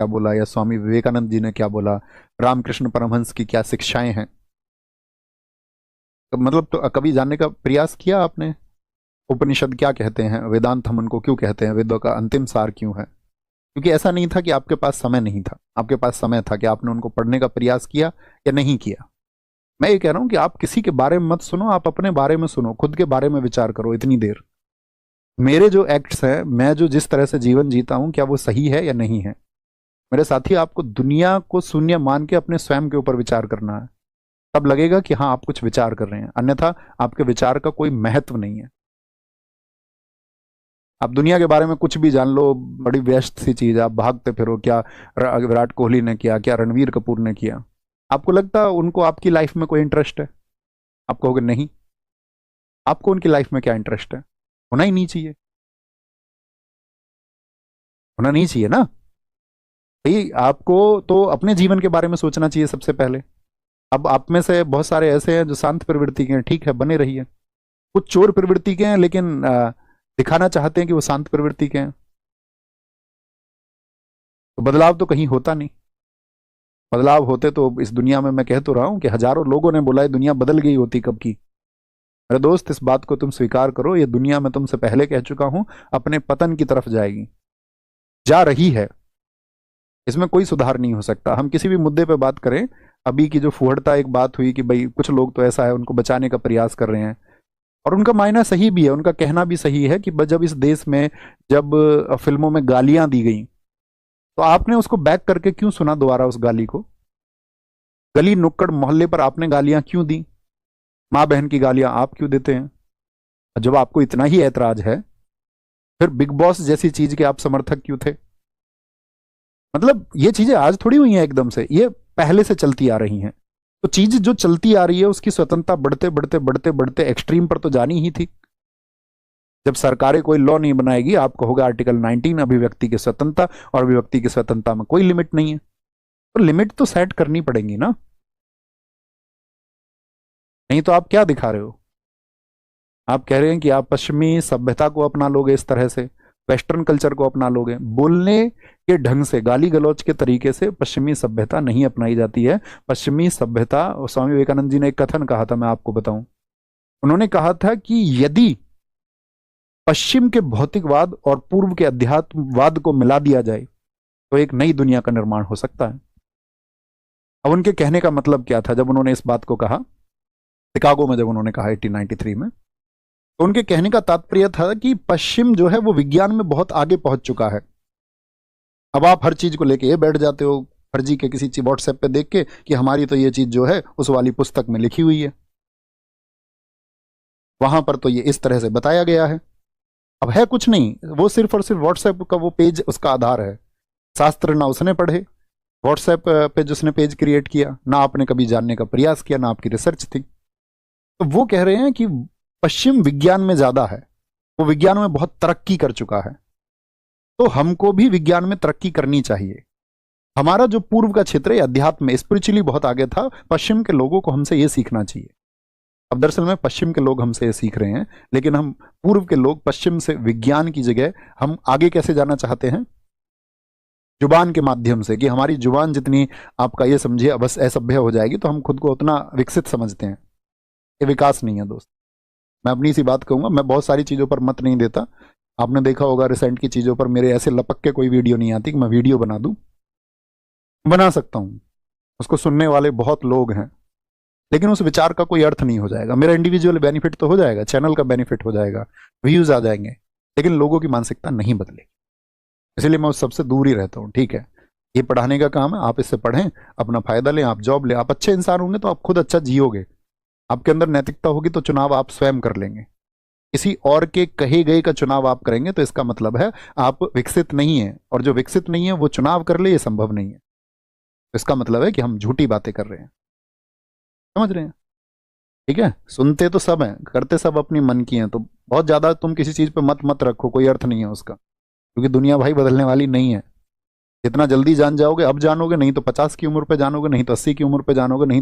क्या बोला, या स्वामी विवेकानंद जी ने क्या बोला, रामकृष्ण परमहंस की क्या शिक्षाएं हैं। तो मतलब तो कभी जानने का प्रयास किया आपने, उपनिषद क्या कहते हैं, वेदांत हम उनको क्यों कहते हैं, वेदों का अंतिम सार क्यों है? क्योंकि ऐसा नहीं था कि आपके पास समय नहीं था, आपके पास समय था कि आपने उनको पढ़ने का प्रयास किया या नहीं किया। मैं ये कह रहा हूं कि आप किसी के बारे में मत सुनो, आप अपने बारे में सुनो, खुद के बारे में विचार करो इतनी देर। मेरे जो एक्ट्स हैं, मैं जो जिस तरह से जीवन जीता हूं, क्या वो सही है या नहीं है? मेरे साथी, आपको दुनिया को शून्य मान के अपने स्वयं के ऊपर विचार करना है। तब लगेगा कि हाँ आप कुछ विचार कर रहे हैं, अन्यथा आपके विचार का कोई महत्व नहीं है। आप दुनिया के बारे में कुछ भी जान लो, बड़ी व्यस्त सी चीज है, आप भागते फिरो, क्या विराट कोहली ने किया, क्या रणवीर कपूर ने किया, आपको लगता है उनको आपकी लाइफ में कोई इंटरेस्ट है? आप कहोगे नहीं। आपको उनकी लाइफ में क्या इंटरेस्ट है? होना ही नहीं चाहिए, होना नहीं चाहिए ना भाई। आपको तो अपने जीवन के बारे में सोचना चाहिए सबसे पहले। अब आप में से बहुत सारे ऐसे हैं जो शांत प्रवृत्ति के हैं, ठीक है, बने रहिए। कुछ चोर प्रवृत्ति के हैं, लेकिन दिखाना चाहते हैं कि वो शांत प्रवृत्ति के हैं, तो बदलाव तो कहीं होता नहीं। बदलाव होते तो इस दुनिया में, मैं कह तो रहा हूं कि हजारों लोगों ने बोला है दुनिया बदल गई होती कब की। मेरे दोस्त, इस बात को तुम स्वीकार करो, ये दुनिया मैं तुमसे पहले कह चुका हूं, अपने पतन की तरफ जाएगी, जा रही है। इसमें कोई सुधार नहीं हो सकता। हम किसी भी मुद्दे पे बात करें, अभी की जो फुहड़ता एक बात हुई कि भाई कुछ लोग तो ऐसा है उनको बचाने का प्रयास कर रहे हैं, और उनका मायना सही भी है, उनका कहना भी सही है कि जब इस देश में, जब फिल्मों में गालियां दी गई, तो आपने उसको बैक करके क्यों सुना दोबारा उस गाली को? गली नुक्कड़ मोहल्ले पर आपने गालियां क्यों दी? माँ बहन की गालियां आप क्यों देते हैं? जब आपको इतना ही ऐतराज है, फिर बिग बॉस जैसी चीज के आप समर्थक क्यों थे? मतलब ये चीजें आज थोड़ी हुई हैं एकदम से, ये पहले से चलती आ रही हैं। तो चीज जो चलती आ रही है उसकी स्वतंत्रता बढ़ते बढ़ते बढ़ते बढ़ते एक्सट्रीम पर तो जानी ही थी। जब सरकारें कोई लॉ नहीं बनाएगी, आप कहोगे आर्टिकल 19 अभिव्यक्ति की स्वतंत्रता, और अभिव्यक्ति की स्वतंत्रता में कोई लिमिट नहीं है, तो लिमिट तो सेट करनी पड़ेगी ना। नहीं तो आप क्या दिखा रहे हो? आप कह रहे हैं कि आप पश्चिमी सभ्यता को अपना लोगे, इस तरह से वेस्टर्न कल्चर को अपना लोगे। बोलने के ढंग से, गाली गलौज के तरीके से पश्चिमी सभ्यता नहीं अपनाई जाती है। पश्चिमी सभ्यता, स्वामी विवेकानंद जी ने एक कथन कहा था, मैं आपको बताऊं। उन्होंने कहा था कि यदि पश्चिम के भौतिकवाद और पूर्व के अध्यात्मवाद को मिला दिया जाए तो एक नई दुनिया का निर्माण हो सकता है। अब उनके कहने का मतलब क्या था जब उन्होंने इस बात को कहा, शिकागो में जब उन्होंने कहा 1893 में, तो उनके कहने का तात्पर्य था कि पश्चिम जो है वो विज्ञान में बहुत आगे पहुंच चुका है। अब आप हर चीज को लेके ये बैठ जाते हो, फर्जी के किसी चीज व्हाट्सएप पे देख के, कि हमारी तो ये चीज जो है उस वाली पुस्तक में लिखी हुई है, वहां पर तो ये इस तरह से बताया गया है। अब है कुछ नहीं, वो सिर्फ और सिर्फ व्हाट्सएप का वो पेज उसका आधार है। शास्त्र ना उसने पढ़े, व्हाट्सएप पे जिसने पेज क्रिएट किया, ना आपने कभी जानने का प्रयास किया, ना आपकी रिसर्च थी। तो वो कह रहे हैं कि पश्चिम विज्ञान में ज्यादा है, वो विज्ञान में बहुत तरक्की कर चुका है, तो हमको भी विज्ञान में तरक्की करनी चाहिए। हमारा जो पूर्व का क्षेत्र है अध्यात्म में, स्पिरिचुअली बहुत आगे था, पश्चिम के लोगों को हमसे ये सीखना चाहिए। अब दरअसल में पश्चिम के लोग हमसे ये सीख रहे हैं, लेकिन हम पूर्व के लोग पश्चिम से विज्ञान की जगह हम आगे कैसे जाना चाहते हैं? जुबान के माध्यम से, कि हमारी जुबान जितनी, आपका ये समझिए, बस असभ्य हो जाएगी तो हम खुद को उतना विकसित समझते हैं। ये विकास नहीं है दोस्त। मैं अपनी सी बात कहूंगा, मैं बहुत सारी चीज़ों पर मत नहीं देता। आपने देखा होगा रिसेंट की चीज़ों पर मेरे ऐसे लपक के कोई वीडियो नहीं आती कि मैं वीडियो बना दूं। बना सकता हूं, उसको सुनने वाले बहुत लोग हैं, लेकिन उस विचार का कोई अर्थ नहीं हो जाएगा। मेरा इंडिविजुअल बेनिफिट तो हो जाएगा, चैनल का बेनिफिट हो जाएगा, व्यूज आ जाएंगे, लेकिन लोगों की मानसिकता नहीं बदलेगी। इसलिए मैं उस सबसे दूर ही रहता हूँ। ठीक है, ये पढ़ाने का काम है, आप इससे पढ़ें, अपना फायदा लें, आप जॉब लें, आप अच्छे इंसान होंगे तो आप खुद अच्छा जियोगे, आपके अंदर नैतिकता होगी तो चुनाव आप स्वयं कर लेंगे। किसी और के कहे गए का चुनाव आप करेंगे तो इसका मतलब है आप विकसित नहीं है, और जो विकसित नहीं है वो चुनाव कर ले, ये संभव नहीं है। तो इसका मतलब है कि हम झूठी बातें कर रहे हैं। समझ रहे हैं? ठीक है, सुनते तो सब हैं, करते सब अपनी मन की हैं, तो बहुत ज्यादा तुम किसी चीज पे मत मत रखो, कोई अर्थ नहीं है उसका, क्योंकि दुनिया भाई बदलने वाली नहीं है। जितना जल्दी जान जाओगे अब जानोगे, नहीं तो 50 की उम्र पे जानोगे, नहीं तो 80 की उम्र पे जानोगे, नहीं